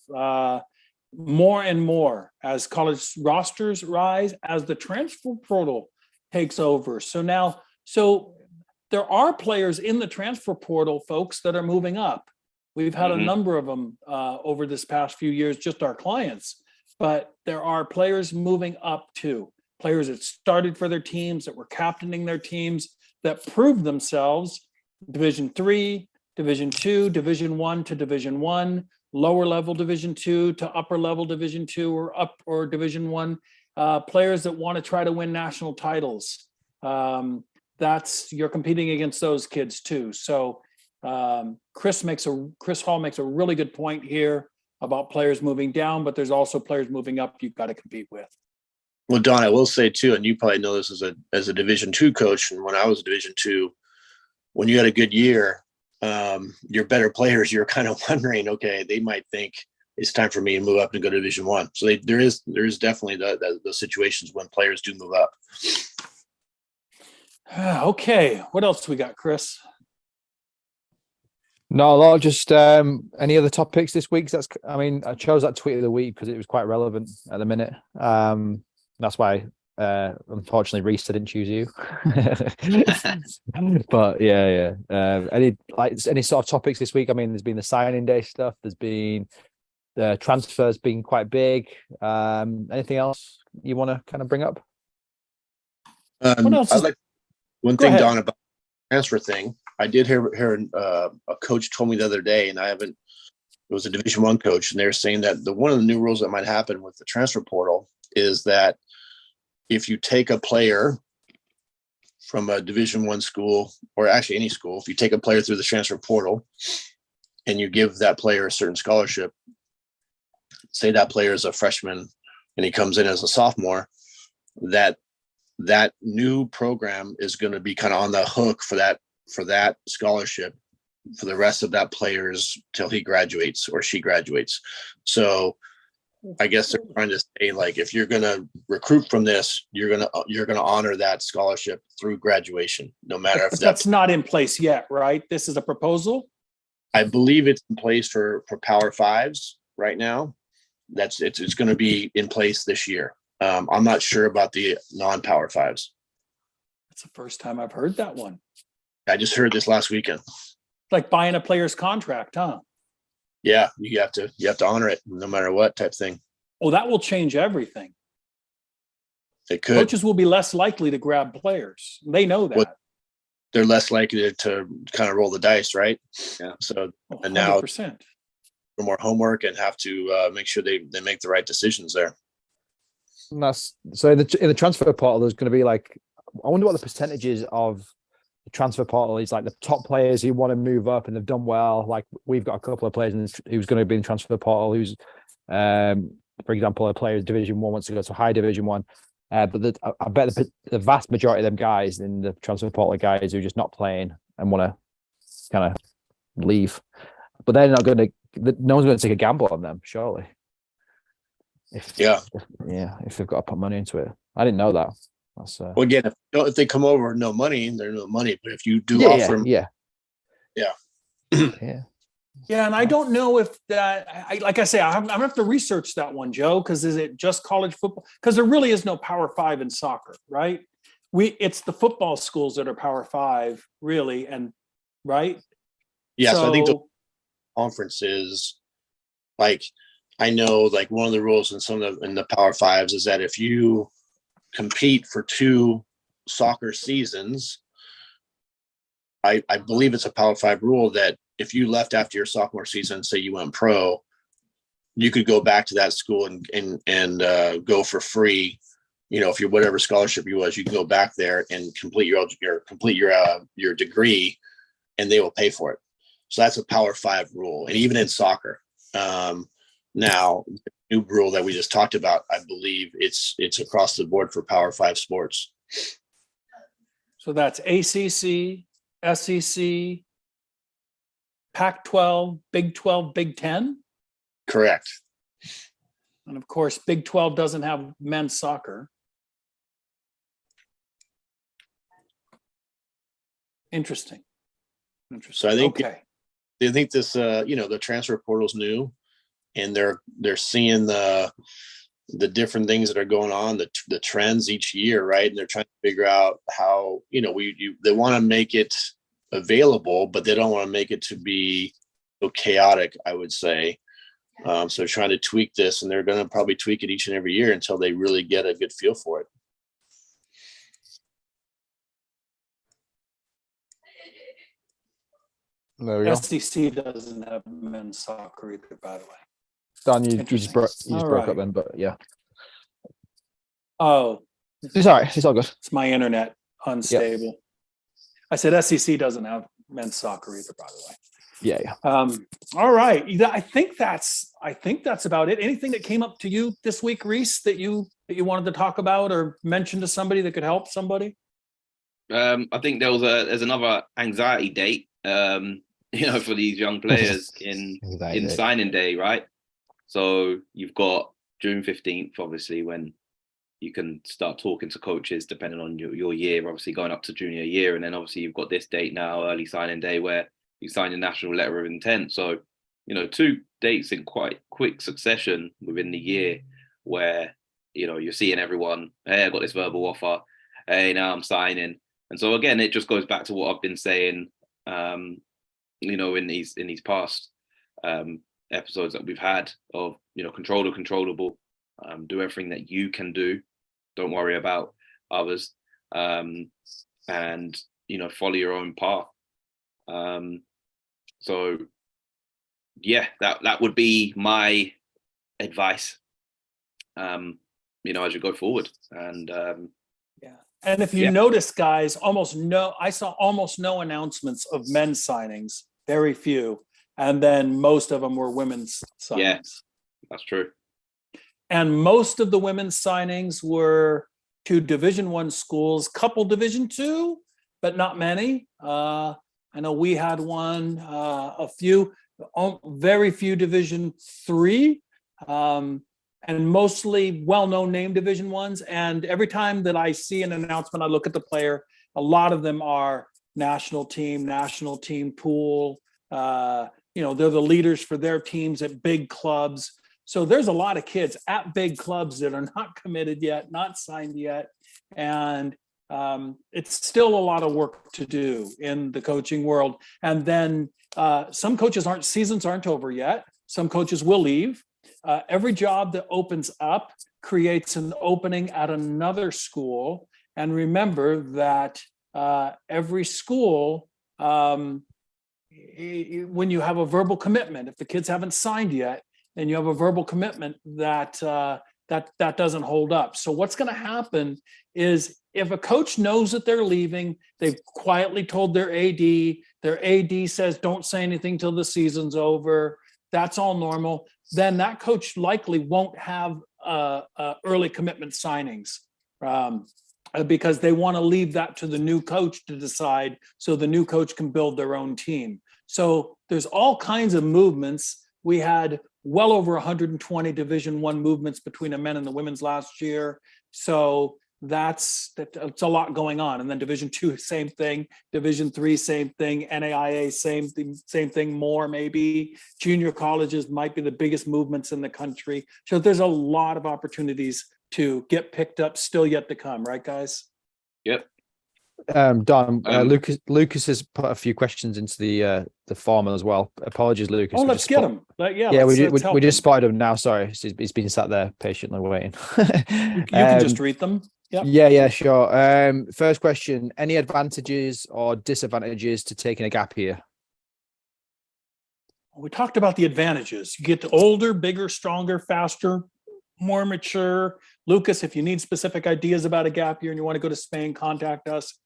more and more as college rosters rise, as the transfer portal takes over. So there are players in the transfer portal, folks, that are moving up. We've had a number of them over this past few years, just our clients, but there are players moving up too. Players that started for their teams, that were captaining their teams, that proved themselves. Division III, Division II, Division I to Division I, lower level Division II to upper level Division II or Division I. Players that want to try to win national titles. You're competing against those kids too. So Chris Hall makes a really good point here about players moving down, but there's also players moving up you've got to compete with. Well, Don, I will say too, and you probably know this as a Division II coach, and when I was Division II, when you had a good year, your better players, you're kind of wondering, okay, they might think it's time for me to move up and go to Division One. So there is definitely the situations when players do move up. Okay, what else we got, Chris? No, a lot. Just any other topics this week? I chose that tweet of the week because it was quite relevant at the minute. That's why, unfortunately, Reese didn't choose you. But yeah. Any sort of topics this week? I mean, there's been the signing day stuff. There's been the transfers being quite big. Anything else you want to kind of bring up? What else I'd is- like one Go thing, ahead. Don, about the transfer thing. I did hear a coach told me the other day, and it was a Division One coach, and they're saying that one of the new rules that might happen with the transfer portal is that if you take a player from a Division One school, or actually any school, if you take a player through the transfer portal and you give that player a certain scholarship, say that player is a freshman and he comes in as a sophomore, that new program is going to be kind of on the hook for that scholarship for the rest of that player's till he graduates or she graduates. So I guess they're trying to say, like, if you're going to recruit from this, you're going to honor that scholarship through graduation, no matter if That's not in place yet, right? This is a proposal. I believe it's in place for Power Fives right now. It's going to be in place this year. I'm not sure about the non-Power Fives. That's the first time I've heard that one. I just heard this last weekend. Like buying a player's contract, huh? Yeah, you have to honor it no matter what type thing. Oh, that will change everything. It could. Coaches will be less likely to grab players. They know that. They're less likely to kind of roll the dice, right? Yeah. So Oh, and now 100%. more homework and have to make sure they make the right decisions there. And that's so in the transfer portal. There's going to be like, I wonder what the percentages of the transfer portal is. Like the top players who want to move up and they've done well. Like we've got a couple of players who's going to be in the transfer portal. Who's, for example, a player in Division One wants to go to high Division One. But I bet the vast majority of them guys in the transfer portal are guys who are just not playing and want to kind of leave. But they're not going to. No one's going to take a gamble on them, surely. If they've got to put money into it. I didn't know that. That's Well, again, if they come over with no money, they're no money. But if you do yeah, offer them, yeah. Yeah, and I don't know if that. Like I say, I'm gonna have to research that one, Joe. Because is it just college football? Because there really is no Power Five in soccer, right? It's the football schools that are Power Five, really, and right. yeah. So I think the So- conferences, like I know, like one of the rules in in the Power Fives is that if you compete for 2 soccer seasons, I believe it's a Power Five rule that if you left after your sophomore season, say you went pro, you could go back to that school and go for free. You know, if you're whatever scholarship you was, you can go back there and complete your degree, and they will pay for it. So that's a Power Five rule, and even in soccer. Now, the new rule that we just talked about, I believe it's across the board for Power Five sports. So that's ACC, SEC, Pac-12, Big 12, Big 10, Correct. and of course, Big 12 doesn't have men's soccer. Interesting. So I think Okay. they think this, the transfer portal's new, and they're seeing the different things that are going on, the trends each year, right? And they're trying to figure out how, they want to make it available, but they don't want to make it to be so chaotic, I would say. So they're trying to tweak this, and they're going to probably tweak it each and every year until they really get a good feel for it. There we go. SEC doesn't have men's soccer either, by the way. Dan, you just Interesting. broke All broke up right. then, but yeah. Oh, It's all right. It's all good. it's my internet unstable. I said SEC doesn't have men's soccer either, by the way. Yeah. All right. I think that's about it. Anything that came up to you this week, Reese, that you wanted to talk about or mention to somebody that could help somebody? I think there's another anxiety date, for these young players in signing day, right? So you've got June 15th, obviously, when you can start talking to coaches depending on your year, obviously going up to junior year. And then obviously you've got this date now, early signing day, where you sign a national letter of intent. So, 2 dates in quite quick succession within the year where, you're seeing everyone, hey, I got this verbal offer. Hey, now I'm signing. And so again, it just goes back to what I've been saying, in these past episodes that we've had of, control the controllable, do everything that you can do. Don't worry about others, and, follow your own path. So yeah, that would be my advice, as you go forward. And Yeah. And if you notice, guys, I saw almost no announcements of men's signings, very few. And then most of them were women's signings. Yeah, that's true. And most of the women's signings were to Division I schools, couple Division II, but not many. I know we had one, a few, very few Division III, and mostly well-known name Division I's. And every time that I see an announcement, I look at the player. A lot of them are national team pool. They're the leaders for their teams at big clubs. So there's a lot of kids at big clubs that are not committed yet, not signed yet. And it's still a lot of work to do in the coaching world. And then some coaches seasons aren't over yet. Some coaches will leave. Every job that opens up creates an opening at another school. And remember that every school, when you have a verbal commitment, if the kids haven't signed yet, and you have a verbal commitment, that doesn't hold up. So what's going to happen is if a coach knows that they're leaving, they've quietly told their AD says, don't say anything till the season's over. That's all normal. Then that coach likely won't have early commitment signings because they want to leave that to the new coach to decide, so the new coach can build their own team. So there's all kinds of movements. We had well over 120 Division I movements between the men and the women's last year. So that's a lot going on. And then Division II, same thing. Division III, same thing. NAIA, same thing, more maybe. Junior colleges might be the biggest movements in the country. So there's a lot of opportunities to get picked up still yet to come, right, guys? Yep. Don, Lucas has put a few questions into the form as well. Apologies, Lucas. Let's get them. We just spotted him now. Sorry, he's been sat there patiently waiting. You can just read them. Yep. Yeah, sure. First question: any advantages or disadvantages to taking a gap year? We talked about the advantages. You get older, bigger, stronger, faster, more mature. Lucas, if you need specific ideas about a gap year and you want to go to Spain, contact us.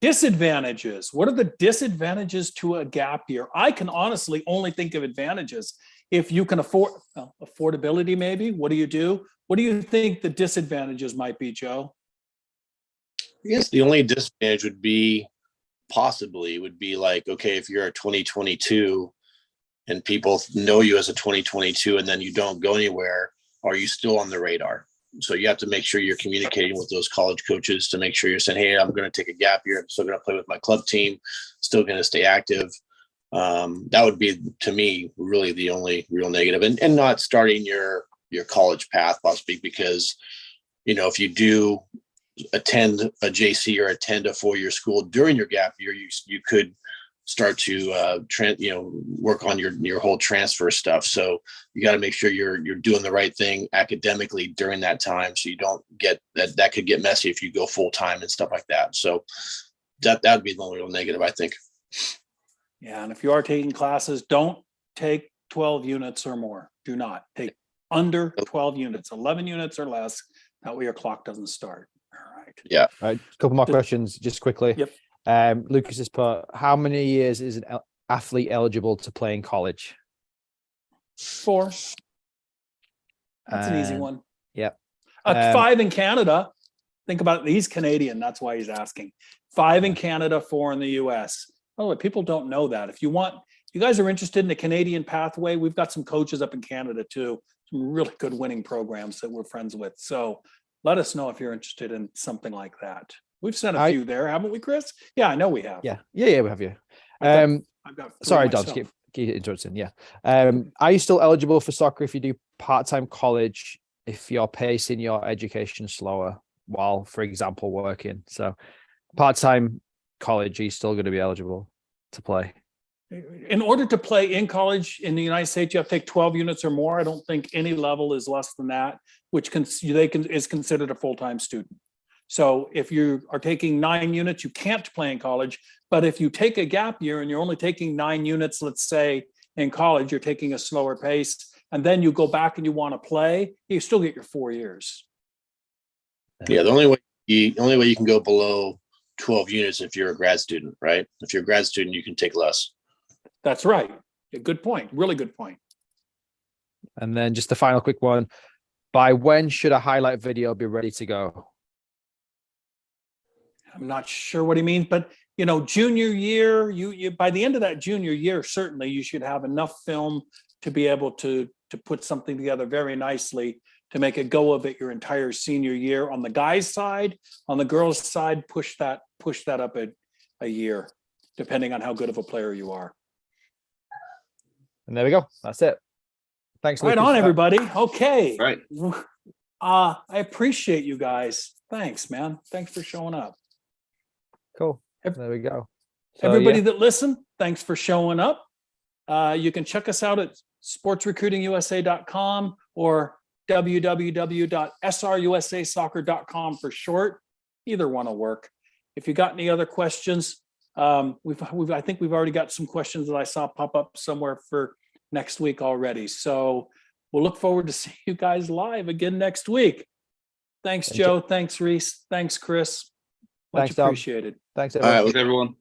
Disadvantages. What are the disadvantages to a gap year? I can honestly only think of advantages. If you can afford affordability, maybe. What do you do? What do you think the disadvantages might be, Joe? I guess the only disadvantage would be like, okay, if you're a 2022 and people know you as a 2022 and then you don't go anywhere, are you still on the radar? So you have to make sure you're communicating with those college coaches to make sure you're saying, hey, I'm going to take a gap year. I'm still going to play with my club team, still going to stay active. That would be, to me, really the only real negative. And not starting your college path, I'll speak, because, if you do attend a JC or attend a 4-year school during your gap year, you could start to work on your whole transfer stuff. So you got to make sure you're doing the right thing academically during that time, so you don't get that could get messy if you go full time and stuff like that. So that would be the only real negative, I think. Yeah, and if you are taking classes, don't take 12 units or more. Do not take under 12 units, 11 units or less. That way your clock doesn't start. All right. Yeah. All right. A couple more questions, just quickly. Yep. Lucas has put, how many years is an athlete eligible to play in college? 4. That's an easy one. Yep. 5 in Canada. Think about it. He's Canadian. That's why he's asking. 5 in Canada, 4 in the US. Oh, people don't know that. If you want you guys are interested in the Canadian pathway, we've got some coaches up in Canada too, some really good winning programs that we're friends with. So let us know if you're interested in something like that. We've sent a few there, haven't we, Chris? Yeah, I know we have. Yeah, we have you. I've got Sorry, three Don, myself. keep interrupting. Yeah. Are you still eligible for soccer if you do part-time college, if you're pacing your education slower while, for example, working? So part-time college, are you still going to be eligible to play? In order to play in college in the United States, you have to take 12 units or more. I don't think any level is less than that, which is considered a full-time student. So if you are taking 9 units, you can't play in college. But if you take a gap year and you're only taking 9 units, let's say in college, you're taking a slower pace, and then you go back and you want to play, you still get your 4 years. Yeah, the only way you can go below 12 units if you're a grad student, right? If you're a grad student, you can take less. That's right. A good point. Really good point. And then just a final quick one. By when should a highlight video be ready to go? I'm not sure what he means, but junior year, you by the end of that junior year, certainly you should have enough film to be able to put something together very nicely to make a go of it your entire senior year. On the guys' side, on the girls' side, push that up a year, depending on how good of a player you are. And there we go. That's it. Thanks. Right Lucas. on, everybody. Okay. Right. I appreciate you guys. Thanks, man. Thanks for showing up. Cool. There we go. So, Everybody that listened, thanks for showing up. You can check us out at sportsrecruitingusa.com or www.srusasoccer.com for short. Either one will work. If you got any other questions, I think we've already got some questions that I saw pop up somewhere for next week already. So we'll look forward to seeing you guys live again next week. Thanks, Joe. Thanks, Reese. Thanks, Chris. Much Thanks, Dom. appreciated. Thanks, All everyone. right, Everyone.